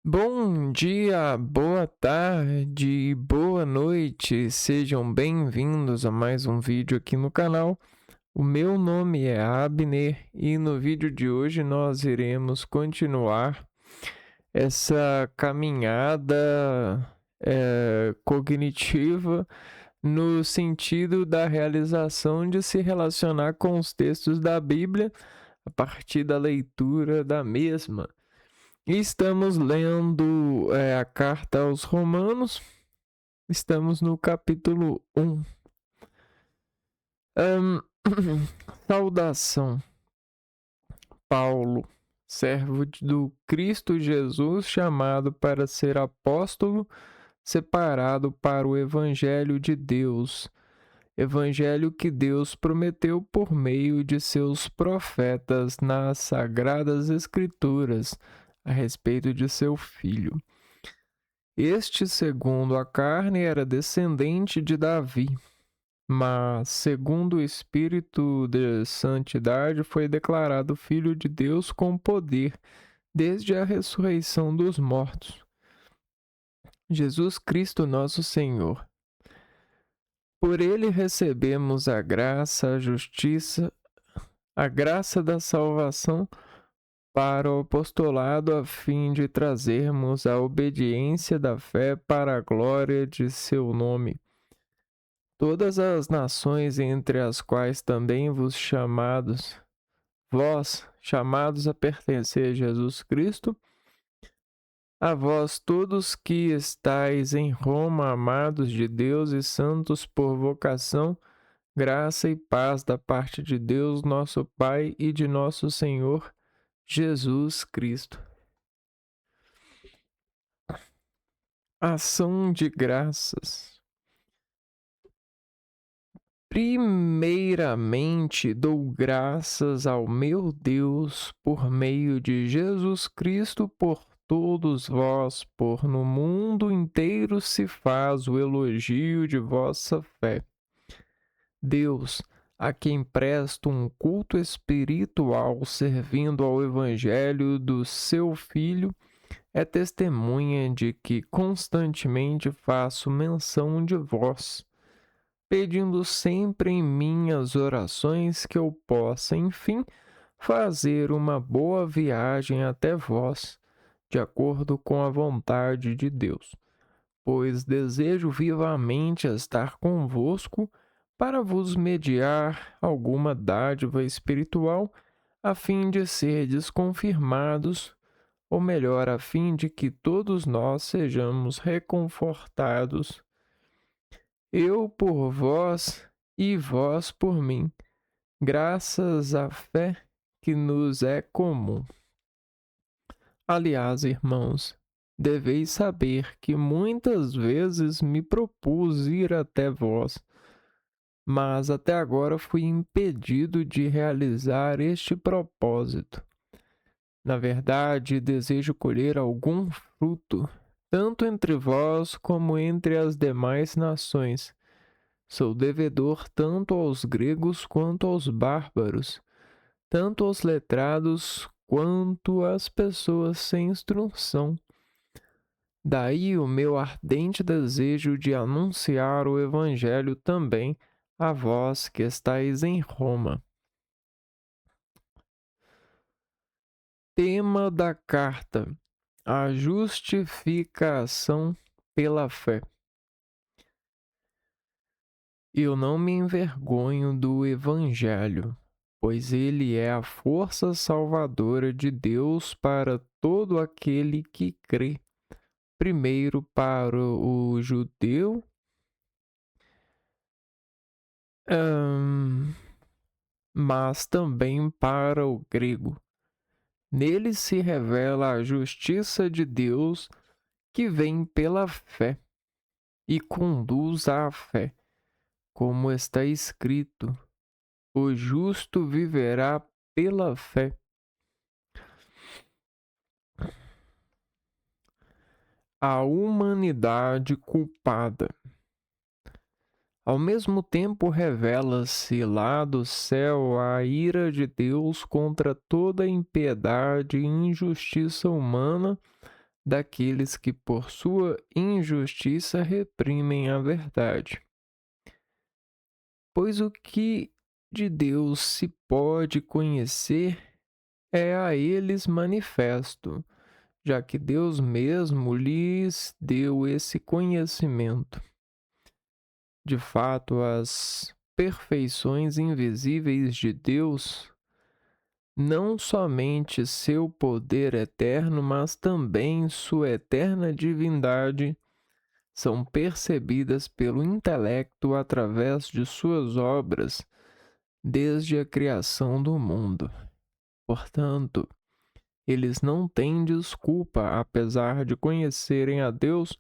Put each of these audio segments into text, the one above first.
Bom dia, boa tarde, boa noite, sejam bem-vindos a mais um vídeo aqui no canal. O meu nome é Abner e no vídeo de hoje nós iremos continuar essa caminhada cognitiva no sentido da realização de se relacionar com os textos da Bíblia a partir da leitura da mesma. E estamos lendo a carta aos Romanos, estamos no capítulo 1. Saudação, Paulo, servo do Cristo Jesus, chamado para ser apóstolo, separado para o Evangelho de Deus, Evangelho que Deus prometeu por meio de seus profetas nas Sagradas Escrituras, a respeito de seu Filho. Este, segundo a carne, era descendente de Davi, mas, segundo o Espírito de Santidade, foi declarado Filho de Deus com poder desde a ressurreição dos mortos. Jesus Cristo, nosso Senhor. Por ele recebemos a graça, a justiça, a graça da salvação para o apostolado, a fim de trazermos a obediência da fé para a glória de seu nome. Todas as nações, entre as quais também vós chamados a pertencer a Jesus Cristo, a vós todos que estáis em Roma, amados de Deus e santos por vocação, graça e paz da parte de Deus, nosso Pai, e de nosso Senhor Jesus Cristo. Ação de graças. Primeiramente, dou graças ao meu Deus por meio de Jesus Cristo por todos vós, por no mundo inteiro se faz o elogio de vossa fé. Deus, a quem presto um culto espiritual servindo ao Evangelho do seu Filho, é testemunha de que constantemente faço menção de vós, pedindo sempre em minhas orações que eu possa, enfim, fazer uma boa viagem até vós, de acordo com a vontade de Deus, pois desejo vivamente estar convosco para vos mediar alguma dádiva espiritual, a fim de serdes confirmados, ou melhor, a fim de que todos nós sejamos reconfortados, eu por vós e vós por mim, graças à fé que nos é comum. Aliás, irmãos, deveis saber que muitas vezes me propus ir até vós, mas até agora fui impedido de realizar este propósito. Na verdade, desejo colher algum fruto, tanto entre vós como entre as demais nações. Sou devedor tanto aos gregos quanto aos bárbaros, tanto aos letrados quanto às pessoas sem instrução. Daí o meu ardente desejo de anunciar o Evangelho também a vós que estáis em Roma. Tema da carta: a justificação pela fé. Eu não me envergonho do Evangelho, pois ele é a força salvadora de Deus para todo aquele que crê, primeiro para o judeu, mas também para o grego. Nele se revela a justiça de Deus que vem pela fé e conduz à fé, como está escrito: o justo viverá pela fé. A humanidade culpada. Ao mesmo tempo, revela-se lá do céu a ira de Deus contra toda impiedade e injustiça humana daqueles que por sua injustiça reprimem a verdade. Pois o que de Deus se pode conhecer é a eles manifesto, já que Deus mesmo lhes deu esse conhecimento. De fato, as perfeições invisíveis de Deus, não somente seu poder eterno, mas também sua eterna divindade, são percebidas pelo intelecto através de suas obras desde a criação do mundo. Portanto, eles não têm desculpa, apesar de conhecerem a Deus,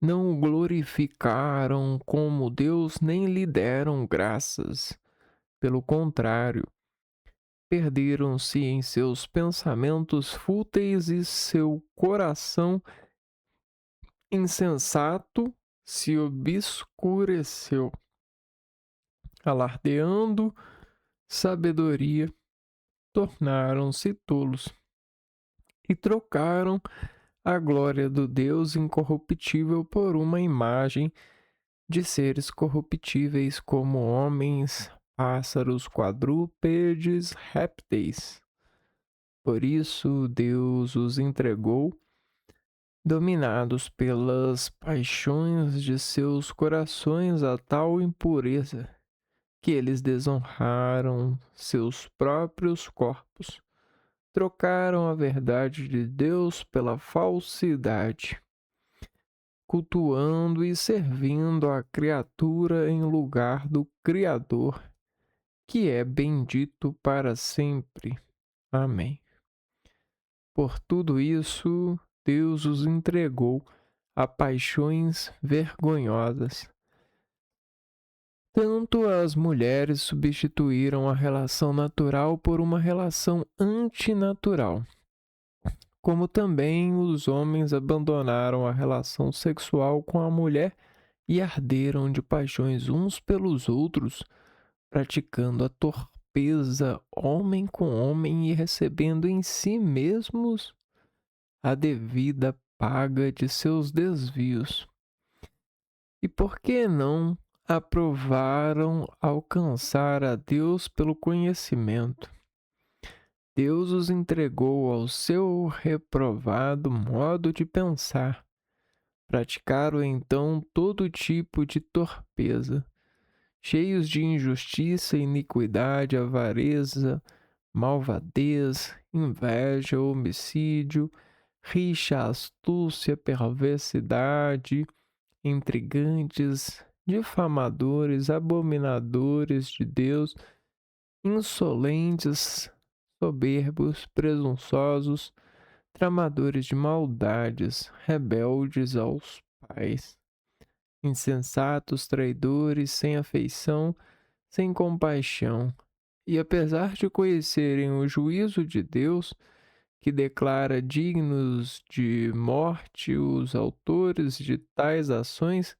não o glorificaram como Deus nem lhe deram graças. Pelo contrário, perderam-se em seus pensamentos fúteis e seu coração insensato se obscureceu. Alardeando sabedoria, tornaram-se tolos e trocaram a glória do Deus incorruptível por uma imagem de seres corruptíveis como homens, pássaros, quadrúpedes, répteis. Por isso Deus os entregou, dominados pelas paixões de seus corações, a tal impureza que eles desonraram seus próprios corpos, trocaram a verdade de Deus pela falsidade, cultuando e servindo a criatura em lugar do Criador, que é bendito para sempre. Amém. Por tudo isso, Deus os entregou a paixões vergonhosas. Tanto as mulheres substituíram a relação natural por uma relação antinatural, como também os homens abandonaram a relação sexual com a mulher e arderam de paixões uns pelos outros, praticando a torpeza homem com homem e recebendo em si mesmos a devida paga de seus desvios. E por que não aprovaram alcançar a Deus pelo conhecimento? Deus os entregou ao seu reprovado modo de pensar. Praticaram então todo tipo de torpeza, cheios de injustiça, iniquidade, avareza, malvadez, inveja, homicídio, rixa, astúcia, perversidade, intrigantes, difamadores, abominadores de Deus, insolentes, soberbos, presunçosos, tramadores de maldades, rebeldes aos pais, insensatos, traidores, sem afeição, sem compaixão. E apesar de conhecerem o juízo de Deus, que declara dignos de morte os autores de tais ações,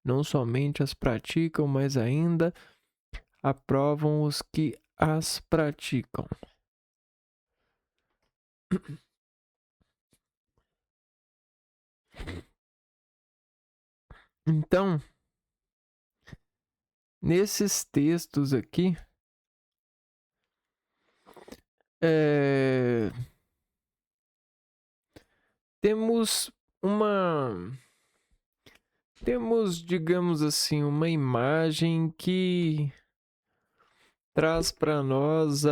não somente as praticam, mas ainda aprovam os que as praticam. Então, nesses textos aqui, temos digamos assim, uma imagem que traz para nós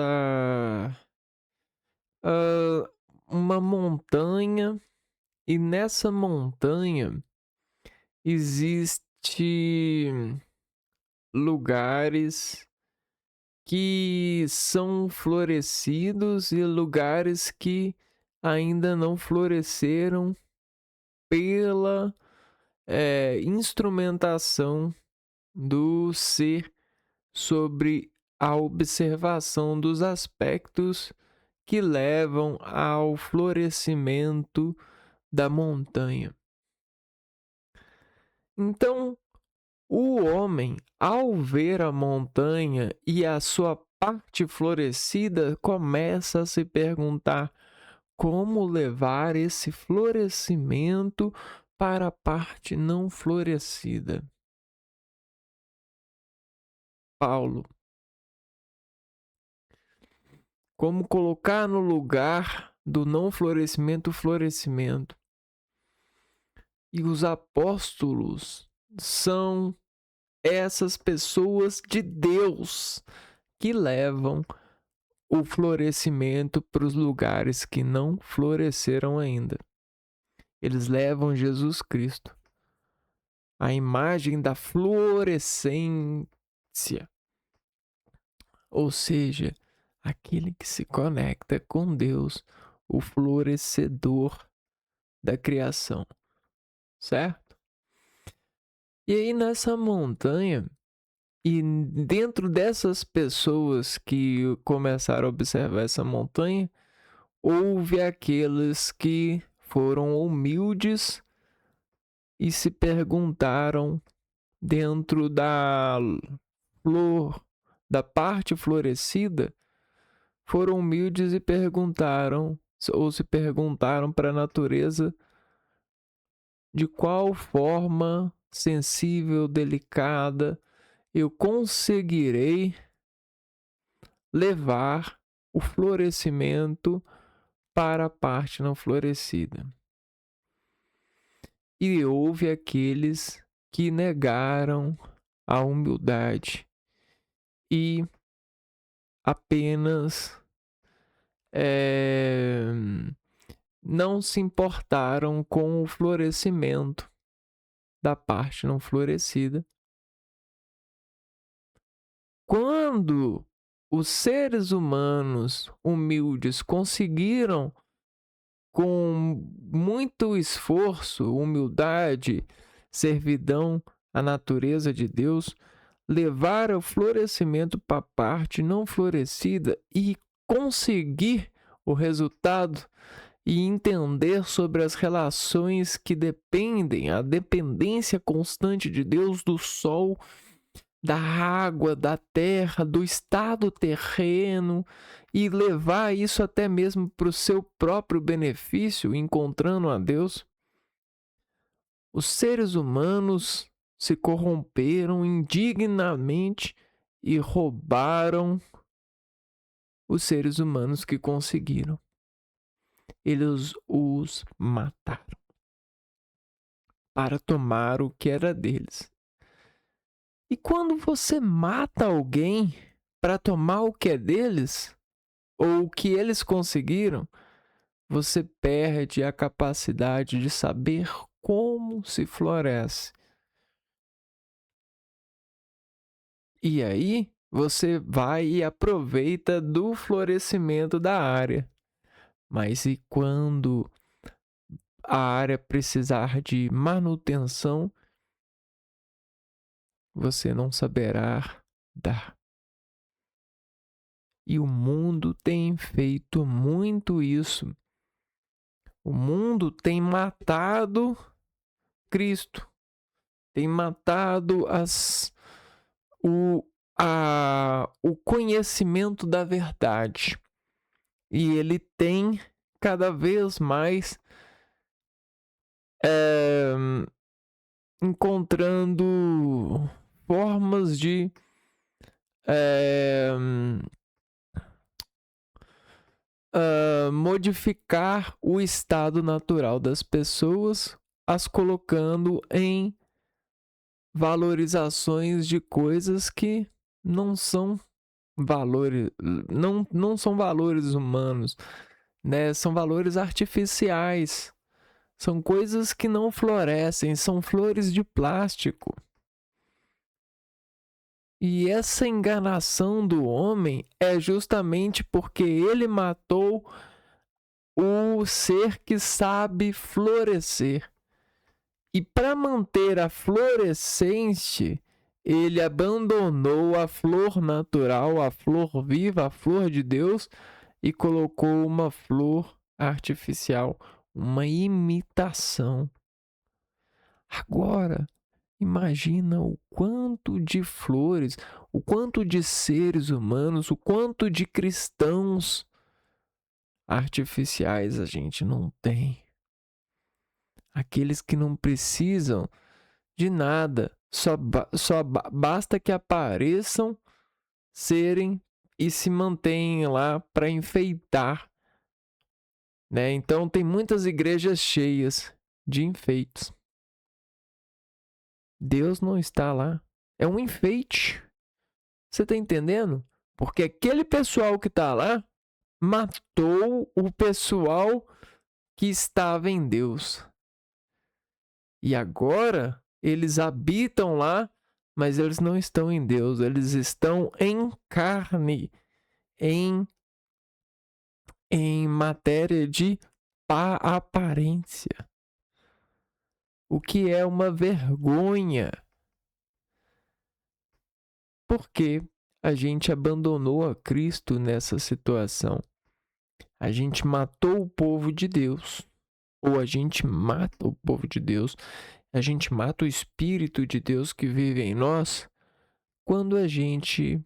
uma montanha, e nessa montanha existe lugares que são florescidos e lugares que ainda não floresceram pela instrumentação do ser sobre a observação dos aspectos que levam ao florescimento da montanha. Então, o homem, ao ver a montanha e a sua parte florescida, começa a se perguntar: como levar esse florescimento para a parte não florescida. Paulo, como colocar no lugar do não florescimento o florescimento. E os apóstolos são essas pessoas de Deus que levam o florescimento para os lugares que não floresceram ainda. Eles levam Jesus Cristo, a imagem da florescência, ou seja, aquele que se conecta com Deus, o florescedor da criação, certo? E aí nessa montanha, e dentro dessas pessoas que começaram a observar essa montanha, houve aqueles que foram humildes e se perguntaram dentro da flor, da parte florescida, foram humildes e perguntaram, ou se perguntaram para a natureza de qual forma sensível, delicada, eu conseguirei levar o florescimento para a parte não florescida. E houve aqueles que negaram a humildade e apenas não se importaram com o florescimento da parte não florescida. Quando os seres humanos humildes conseguiram, com muito esforço, humildade, servidão à natureza de Deus, levar o florescimento para a parte não florescida e conseguir o resultado e entender sobre as relações que dependem, a dependência constante de Deus, do sol, da água, da terra, do estado terreno, e levar isso até mesmo para o seu próprio benefício, encontrando a Deus. Os seres humanos se corromperam indignamente e roubaram os seres humanos que conseguiram. Eles os mataram para tomar o que era deles. E quando você mata alguém para tomar o que é deles, ou o que eles conseguiram, você perde a capacidade de saber como se floresce. E aí, você vai e aproveita do florescimento da área. Mas e quando a área precisar de manutenção, você não saberá dar. E o mundo tem feito muito isso. O mundo tem matado Cristo, tem matado o conhecimento da verdade. E ele tem cada vez mais encontrando formas de modificar o estado natural das pessoas, as colocando em valorizações de coisas que não são valores, não são valores humanos, né? São valores artificiais. São coisas que não florescem, são flores de plástico. E essa enganação do homem é justamente porque ele matou o ser que sabe florescer. E para manter a florescência, ele abandonou a flor natural, a flor viva, a flor de Deus, e colocou uma flor artificial, uma imitação. Agora, imagina o quanto de flores, o quanto de seres humanos, o quanto de cristãos artificiais a gente não tem. Aqueles que não precisam de nada, basta que apareçam, serem e se mantenham lá para enfeitar, né? Então tem muitas igrejas cheias de enfeites. Deus não está lá. É um enfeite. Você está entendendo? Porque aquele pessoal que está lá matou o pessoal que estava em Deus. E agora eles habitam lá, mas eles não estão em Deus. Eles estão em carne, em matéria de aparência. O que é uma vergonha. Porque a gente abandonou a Cristo nessa situação. A gente matou o povo de Deus. Ou a gente mata o povo de Deus. A gente mata o Espírito de Deus que vive em nós quando a gente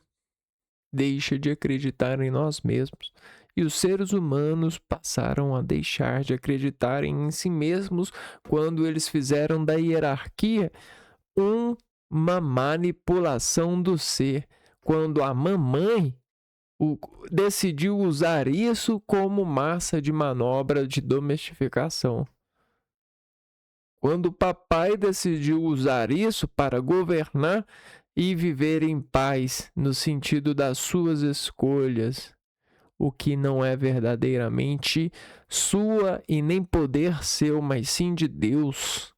deixa de acreditar em nós mesmos. E os seres humanos passaram a deixar de acreditar em si mesmos quando eles fizeram da hierarquia uma manipulação do ser. Quando a mamãe decidiu usar isso como massa de manobra de domesticação. Quando o papai decidiu usar isso para governar e viver em paz no sentido das suas escolhas, o que não é verdadeiramente sua e nem poder seu, mas sim de Deus.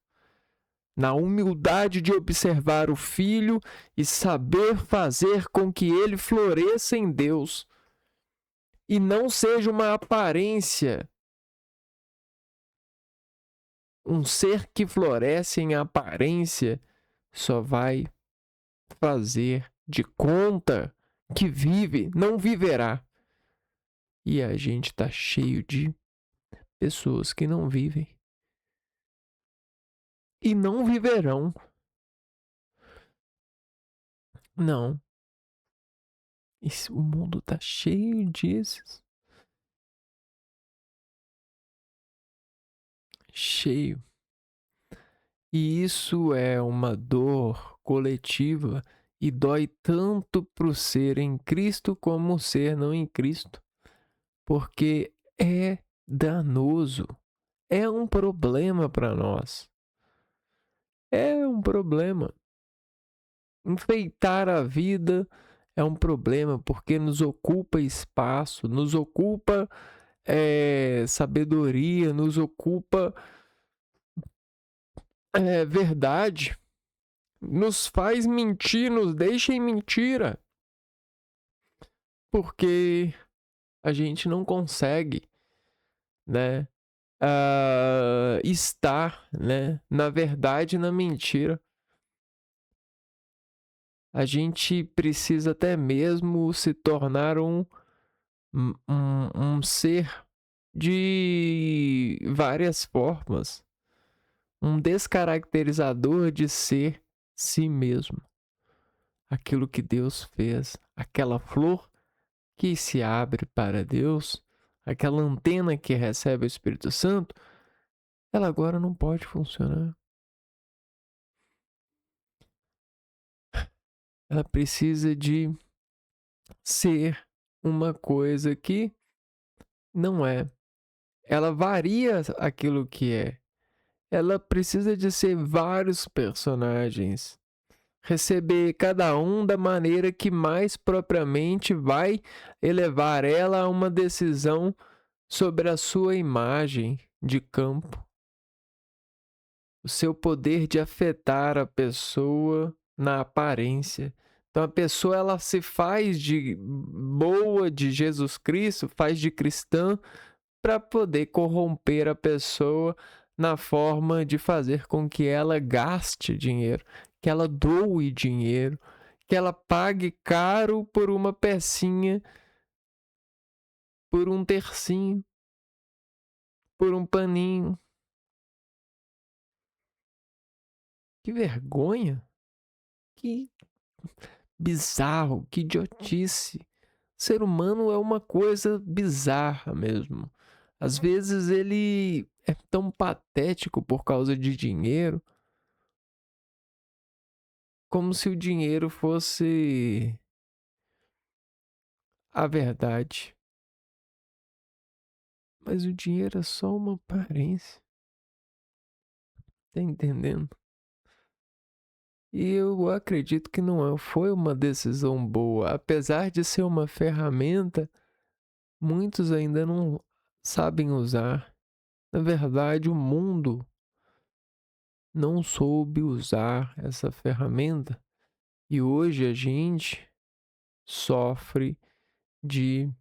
Na humildade de observar o filho e saber fazer com que ele floresça em Deus e não seja uma aparência. Um ser que floresce em aparência só vai fazer de conta que vive, não viverá. E a gente tá cheio de pessoas que não vivem e não viverão. Não. O mundo tá cheio desses. Cheio. E isso é uma dor coletiva e dói tanto pro ser em Cristo como o ser não em Cristo. Porque é danoso. É um problema para nós. É um problema. Enfeitar a vida é um problema porque nos ocupa espaço, nos ocupa sabedoria, nos ocupa verdade, nos faz mentir, nos deixa em mentira, porque a gente não consegue, né, estar, né, na verdade e na mentira. A gente precisa até mesmo se tornar um ser de várias formas, um descaracterizador de ser si mesmo. Aquilo que Deus fez, aquela flor que se abre para Deus, aquela antena que recebe o Espírito Santo, ela agora não pode funcionar. Ela precisa de ser uma coisa que não é. Ela varia aquilo que é. Ela precisa de ser vários personagens. Receber cada um da maneira que mais propriamente vai elevar ela a uma decisão sobre a sua imagem de campo. O seu poder de afetar a pessoa na aparência. Então a pessoa ela se faz de boa de Jesus Cristo, faz de cristã para poder corromper a pessoa na forma de fazer com que ela gaste dinheiro, que ela doe dinheiro, que ela pague caro por uma pecinha, por um tercinho, por um paninho. Que vergonha! Que bizarro, que idiotice. ser humano é uma coisa bizarra mesmo. Às vezes ele é tão patético por causa de dinheiro, como se o dinheiro fosse a verdade. Mas o dinheiro é só uma aparência, tá entendendo? E eu acredito que foi uma decisão boa. Apesar de ser uma ferramenta, muitos ainda não sabem usar. Na verdade, o mundo não soube usar essa ferramenta e hoje a gente sofre de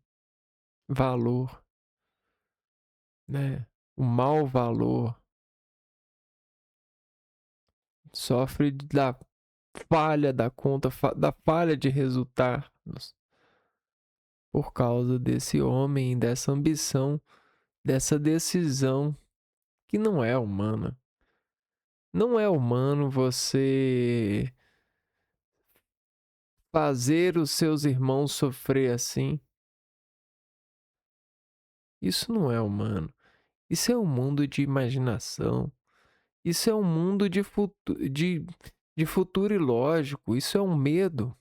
valor, né? O mau valor, sofre da falha da conta, da falha de resultados por causa desse homem, dessa ambição, dessa decisão que não é humana. Não é humano você fazer os seus irmãos sofrer assim. Isso não é humano. Isso é um mundo de imaginação. Isso é um mundo de futuro ilógico. Isso é um medo.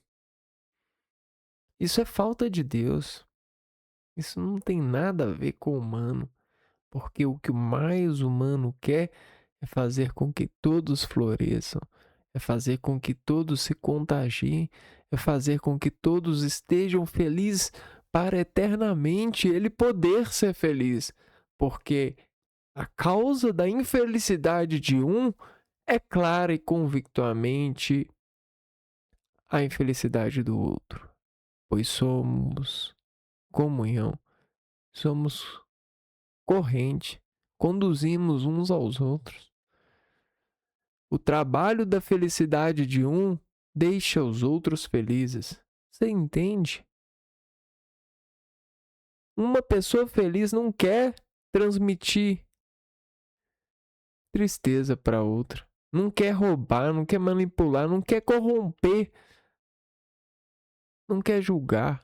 Isso é falta de Deus. Isso não tem nada a ver com o humano. Porque o que o mais humano quer é fazer com que todos floresçam, é fazer com que todos se contagiem, é fazer com que todos estejam felizes para eternamente ele poder ser feliz. Porque a causa da infelicidade de um é clara e convictamente a infelicidade do outro. Pois somos comunhão, somos corrente, conduzimos uns aos outros. O trabalho da felicidade de um deixa os outros felizes. Você entende? Uma pessoa feliz não quer transmitir tristeza para outra. Não quer roubar, não quer manipular, não quer corromper, não quer julgar.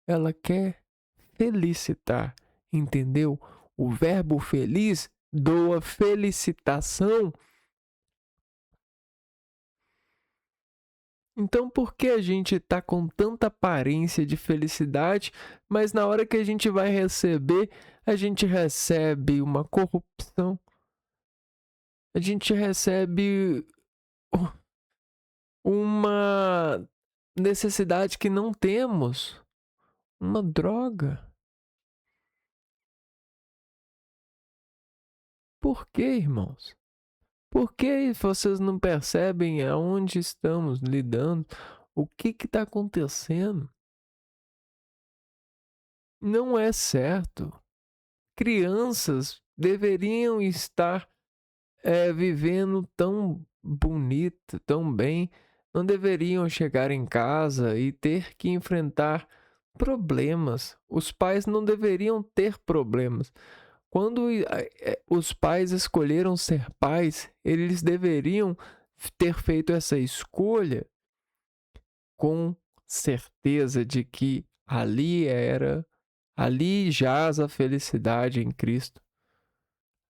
Ela quer felicitar, entendeu? O verbo feliz doa felicitação. Então, por que a gente tá com tanta aparência de felicidade, mas na hora que a gente vai receber, a gente recebe uma corrupção, a gente recebe uma necessidade que não temos, uma droga? Por que, irmãos? Por que vocês não percebem aonde estamos lidando? O que está acontecendo? Não é certo. Crianças deveriam estar vivendo tão bonito, tão bem, não deveriam chegar em casa e ter que enfrentar problemas. Os pais não deveriam ter problemas. Quando os pais escolheram ser pais, eles deveriam ter feito essa escolha com certeza de que ali jaz a felicidade em Cristo.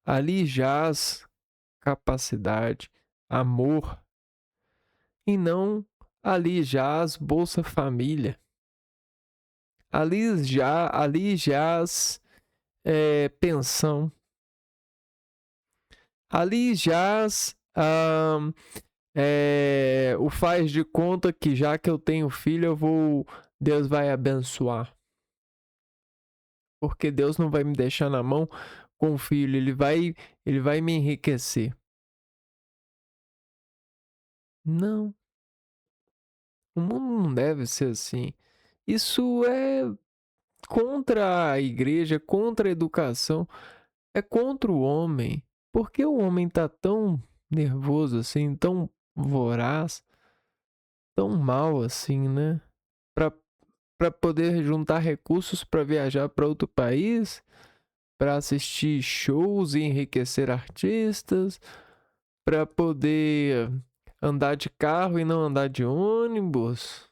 Ali jaz capacidade, amor, e não ali jaz Bolsa Família. Ali jaz pensão. Ali jaz o faz de conta que já que eu tenho filho, Deus vai abençoar. Porque Deus não vai me deixar na mão com o filho, ele vai me enriquecer. Não, o mundo não deve ser assim. Isso é contra a igreja, contra a educação, é contra o homem. Por que o homem tá tão nervoso assim, tão voraz, tão mal assim, né? Para poder juntar recursos para viajar para outro país, para assistir shows e enriquecer artistas, para poder andar de carro e não andar de ônibus.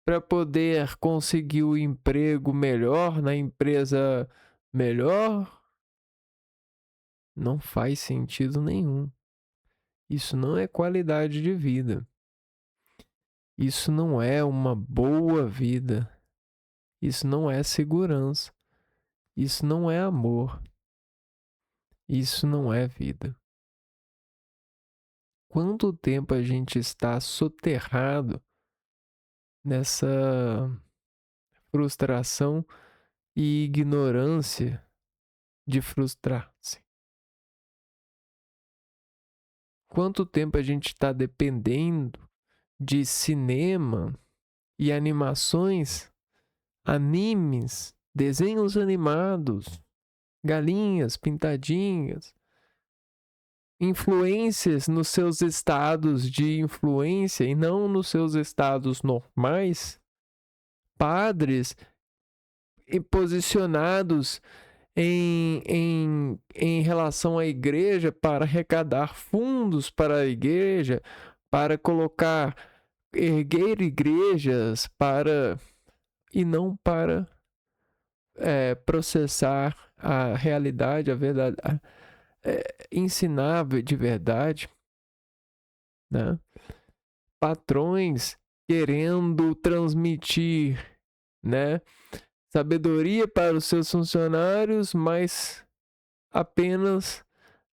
para poder conseguir o emprego melhor na empresa melhor, não faz sentido nenhum. Isso não é qualidade de vida. Isso não é uma boa vida. Isso não é segurança. Isso não é amor. Isso não é vida. Quanto tempo a gente está soterrado nessa frustração e ignorância de frustrar-se? Quanto tempo a gente está dependendo de cinema e animações, animes, desenhos animados, galinhas pintadinhas, influências nos seus estados de influência e não nos seus estados normais, padres posicionados em relação à igreja para arrecadar fundos para a igreja, para erguer igrejas, e não para processar a realidade, a verdade, ensinar de verdade, né? Patrões querendo transmitir, né, sabedoria para os seus funcionários, mas apenas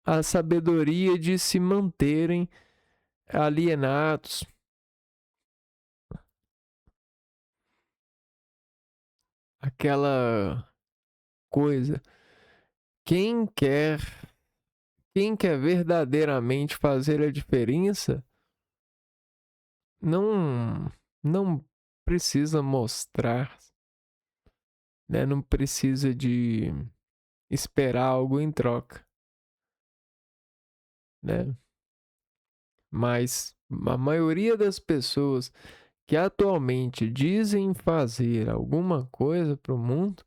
a sabedoria de se manterem alienados. Aquela coisa. Quem quer verdadeiramente fazer a diferença não precisa mostrar, né? Não precisa de esperar algo em troca, né? Mas a maioria das pessoas que atualmente dizem fazer alguma coisa para o mundo,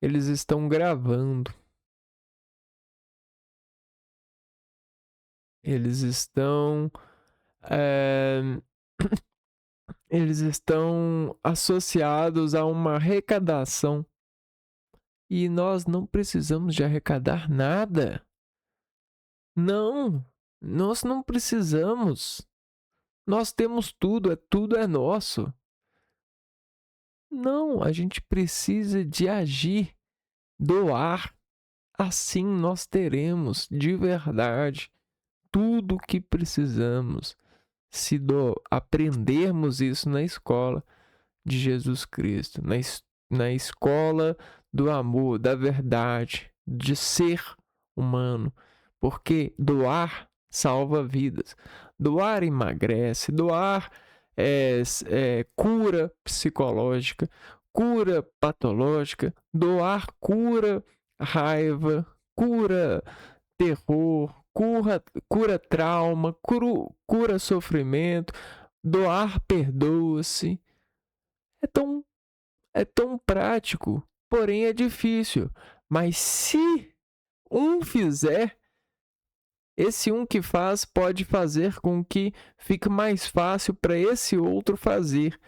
eles estão gravando. Eles estão eles estão associados a uma arrecadação. E nós não precisamos de arrecadar nada. Não, nós não precisamos. Nós temos tudo, tudo é nosso. Não, a gente precisa de agir, doar. Assim nós teremos de verdade tudo o que precisamos. Se aprendermos isso na escola de Jesus Cristo, na escola do amor, da verdade, de ser humano. Porque doar salva vidas. Doar emagrece, doar cura psicológica, cura patológica, doar cura raiva, cura terror, cura trauma, cura sofrimento, doar perdoa-se. É tão prático, porém é difícil. Mas se um fizer, esse um que faz pode fazer com que fique mais fácil para esse outro fazer.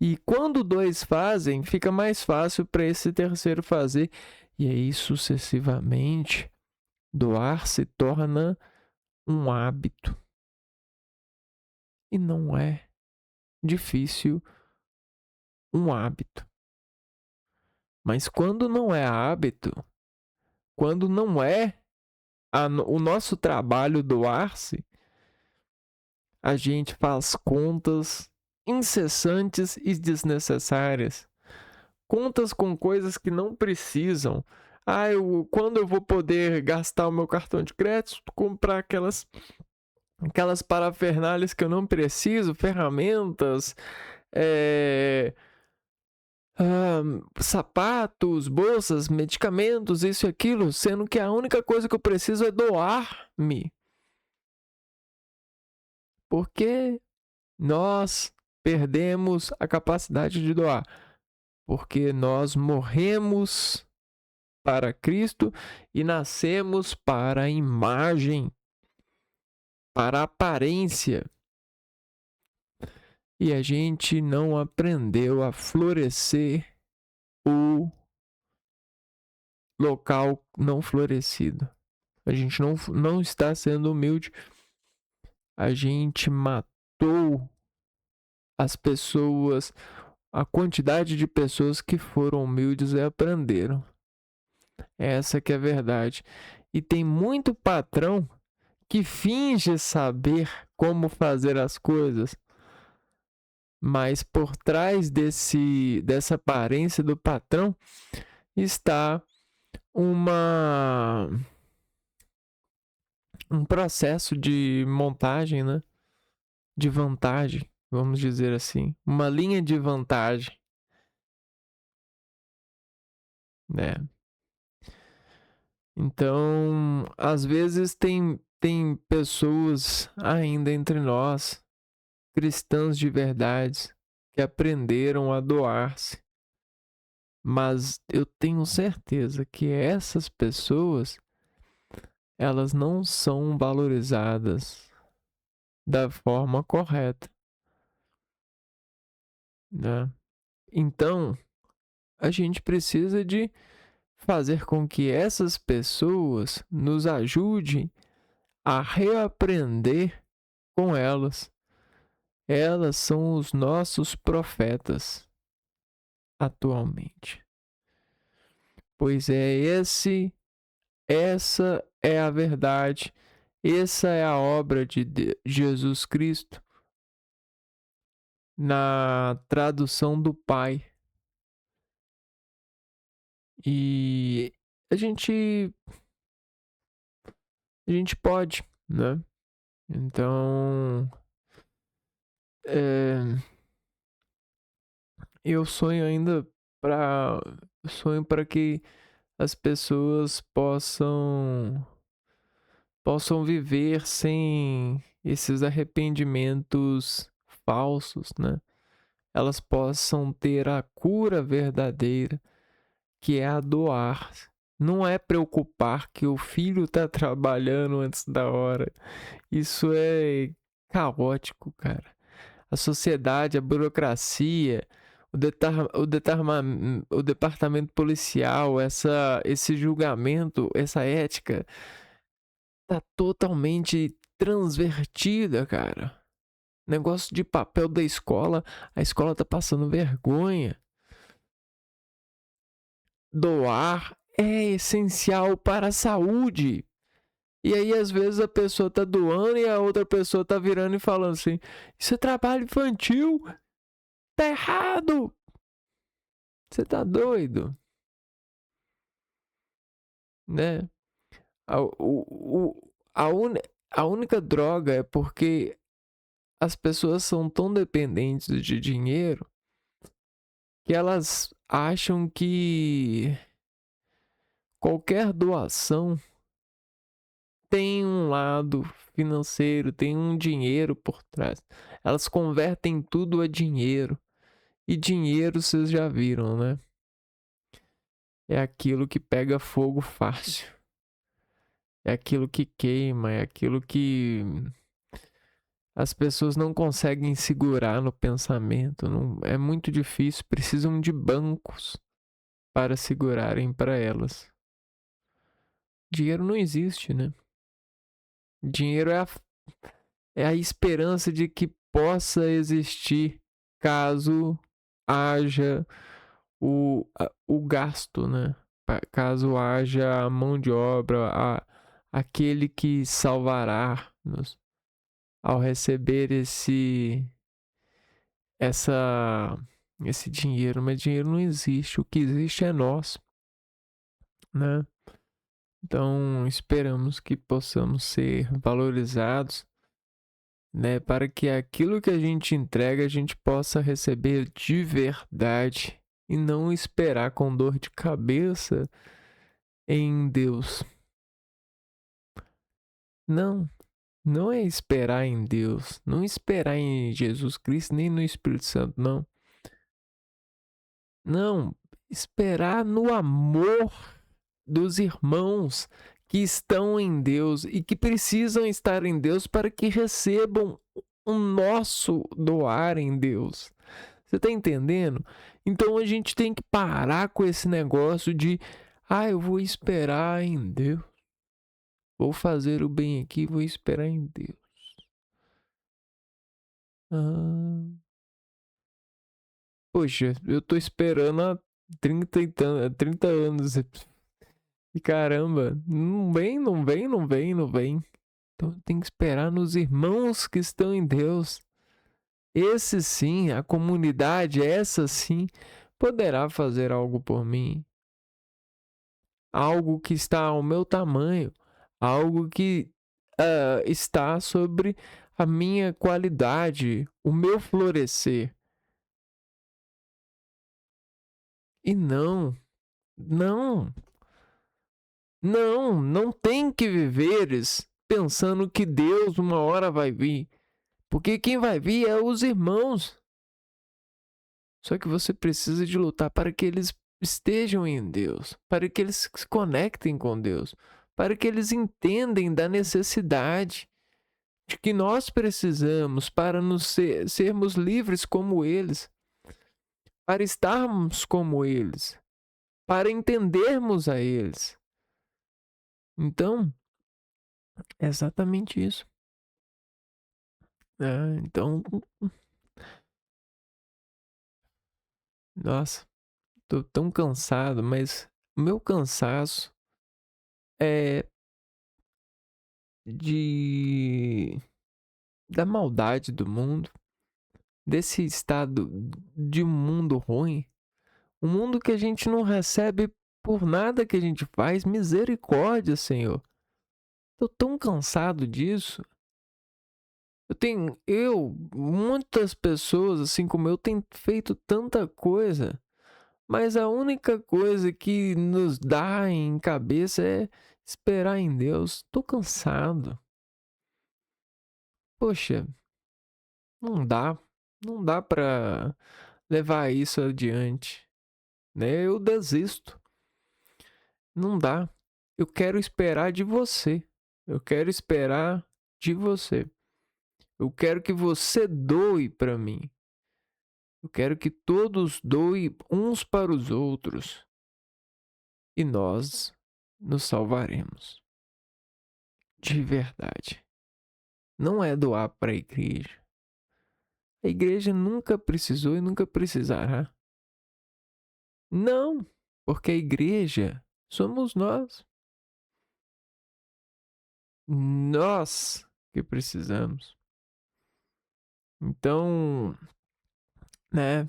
E quando dois fazem, fica mais fácil para esse terceiro fazer. E aí, sucessivamente, doar se torna um hábito. E não é difícil um hábito. Mas quando não é hábito, quando não é o nosso trabalho doar-se, a gente faz contas incessantes e desnecessárias. Contas com coisas que não precisam. Quando eu vou poder gastar o meu cartão de crédito, comprar aquelas parafernálias que eu não preciso, ferramentas, sapatos, bolsas, medicamentos, isso e aquilo, sendo que a única coisa que eu preciso é doar-me. Porque nós perdemos a capacidade de doar. Porque nós morremos para Cristo e nascemos para a imagem, para a aparência. e a gente não aprendeu a florescer o local não florescido. A gente não está sendo humilde. A gente matou as pessoas, a quantidade de pessoas que foram humildes e aprenderam. Essa que é a verdade. E tem muito patrão que finge saber como fazer as coisas, mas por trás dessa aparência do patrão está um processo de montagem, né? De vantagem, vamos dizer assim. Uma linha de vantagem, né? Então, às vezes tem pessoas ainda entre nós, cristãos de verdade, que aprenderam a doar-se. Mas eu tenho certeza que essas pessoas, elas não são valorizadas da forma correta, né? Então, a gente precisa de fazer com que essas pessoas nos ajudem a reaprender com elas. Elas são os nossos profetas atualmente. Pois essa é a verdade, essa é a obra de Jesus Cristo na tradução do Pai. E a gente pode, né? Então, eu sonho para que as pessoas possam viver sem esses arrependimentos falsos, né? Elas possam ter a cura verdadeira, que é a doar. Não é preocupar que o filho está trabalhando antes da hora. Isso é caótico, cara. A sociedade, a burocracia, o departamento policial, esse julgamento, essa ética tá totalmente transvertida, cara. Negócio de papel da escola, a escola tá passando vergonha. Doar é essencial para a saúde. E aí, às vezes, a pessoa tá doando e a outra pessoa tá virando e falando assim: isso é trabalho infantil, tá errado. Você tá doido, né? A única droga é porque as pessoas são tão dependentes de dinheiro que elas acham que qualquer doação tem um lado financeiro, tem um dinheiro por trás. Elas convertem tudo a dinheiro. E dinheiro vocês já viram, né? É aquilo que pega fogo fácil. É aquilo que queima, é aquilo que as pessoas não conseguem segurar no pensamento. Não, é muito difícil, precisam de bancos para segurarem para elas. Dinheiro não existe, né? Dinheiro é a esperança de que possa existir caso haja o gasto, né? Caso haja a mão de obra, aquele que salvará-nos ao receber esse dinheiro. Mas dinheiro não existe, o que existe é nós, né? Então esperamos que possamos ser valorizados, né? Para que aquilo que a gente entrega a gente possa receber de verdade e não esperar com dor de cabeça em Deus. Não é esperar em Deus, não esperar em Jesus Cristo nem no Espírito Santo, não. Não, esperar no amor dos irmãos que estão em Deus e que precisam estar em Deus para que recebam o nosso doar em Deus. Você tá entendendo? Então a gente tem que parar com esse negócio de eu vou esperar em Deus. Vou fazer o bem aqui, vou esperar em Deus. Ah, poxa, eu tô esperando há 30 anos. E caramba, não vem, não vem, não vem, não vem. Então tem que esperar nos irmãos que estão em Deus. Esse sim, a comunidade, essa sim, poderá fazer algo por mim. Algo que está ao meu tamanho. Algo que está sobre a minha qualidade, o meu florescer. E não, não, não tem que viveres pensando que Deus uma hora vai vir. Porque quem vai vir é os irmãos. Só que você precisa de lutar para que eles estejam em Deus, para que eles se conectem com Deus, para que eles entendam da necessidade de que nós precisamos para sermos livres como eles, para estarmos como eles, para entendermos a eles. Então, é exatamente isso. Então, nossa, tô tão cansado, mas o meu cansaço é da maldade do mundo, desse estado de um mundo ruim, um mundo que a gente não recebe por nada que a gente faz. Misericórdia, Senhor. Tô tão cansado disso. Muitas pessoas assim como eu têm feito tanta coisa, mas a única coisa que nos dá em cabeça é esperar em Deus. Tô cansado. Poxa, não dá pra levar isso adiante, né? Eu desisto. Não dá. Eu quero esperar de você. Eu quero esperar de você. Eu quero que você doe para mim. Eu quero que todos doem uns para os outros. E nós nos salvaremos. De verdade. Não é doar para a igreja. A igreja nunca precisou e nunca precisará. Não, porque a igreja somos nós. Nós que precisamos. Então, né?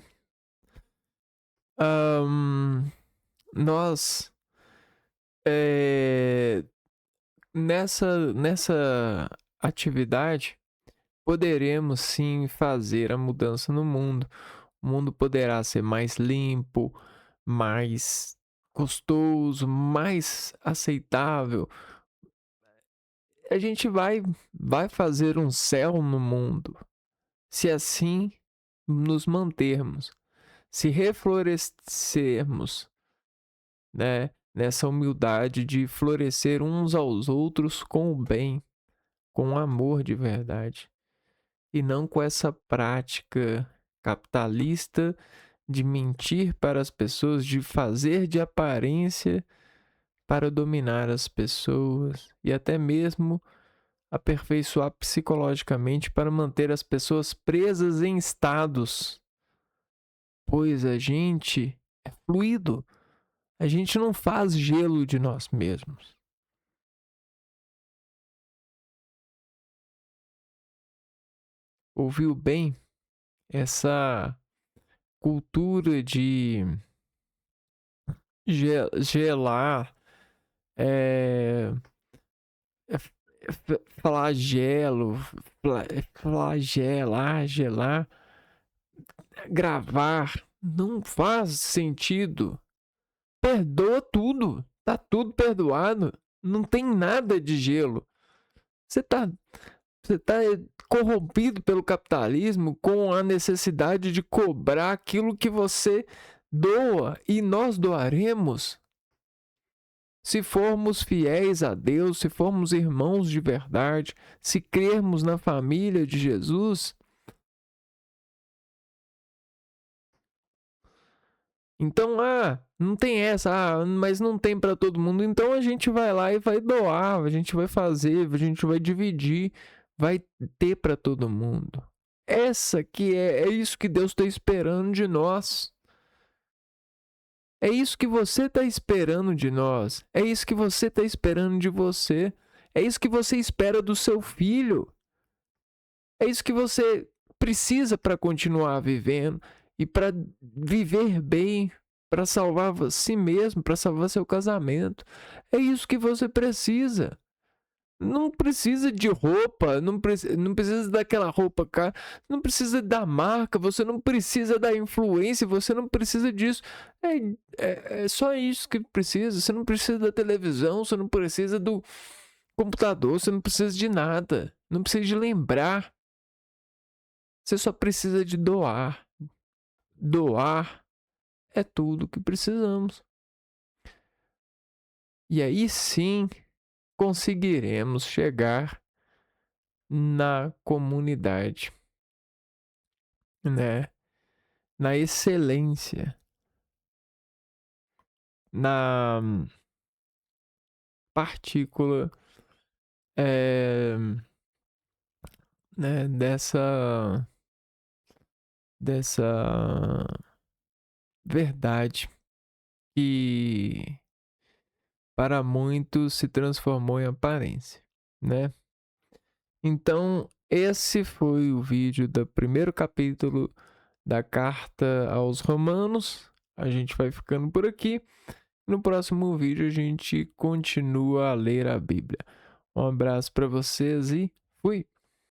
Nós nessa atividade poderemos sim fazer a mudança no mundo. O mundo poderá ser mais limpo, mais gostoso, mais aceitável. A gente vai fazer um céu no mundo, se assim nos mantermos, se reflorescermos, né, nessa humildade de florescer uns aos outros com o bem, com o amor de verdade, e não com essa prática capitalista de mentir para as pessoas, de fazer de aparência para dominar as pessoas e até mesmo aperfeiçoar psicologicamente para manter as pessoas presas em estados, pois a gente é fluido, a gente não faz gelo de nós mesmos. Ouviu bem? Essa cultura de gelar, flagelo, flagelar, gelar, gravar, não faz sentido. Perdoa tudo, tá tudo perdoado, não tem nada de gelo. Você tá corrompido pelo capitalismo com a necessidade de cobrar aquilo que você doa e nós doaremos. Se formos fiéis a Deus, se formos irmãos de verdade, se crermos na família de Jesus, então, não tem essa, mas não tem para todo mundo, então a gente vai lá e vai doar, a gente vai fazer, a gente vai dividir, vai ter para todo mundo. Essa que é isso que Deus está esperando de nós. É isso que você está esperando de nós. É isso que você está esperando de você. É isso que você espera do seu filho. É isso que você precisa para continuar vivendo e para viver bem, para salvar si mesmo, para salvar seu casamento. É isso que você precisa. Não precisa de roupa, não precisa daquela roupa cara, não precisa da marca, você não precisa da influência, você não precisa disso. É só isso que precisa. Você não precisa da televisão, você não precisa do computador, você não precisa de nada, não precisa de lembrar. Você só precisa de doar. Doar é tudo que precisamos. E aí sim conseguiremos chegar na comunidade, né? Na excelência, na partícula né, dessa verdade que para muitos se transformou em aparência, né? Então, esse foi o vídeo do primeiro capítulo da carta aos Romanos. A gente vai ficando por aqui. No próximo vídeo a gente continua a ler a Bíblia. Um abraço para vocês e fui!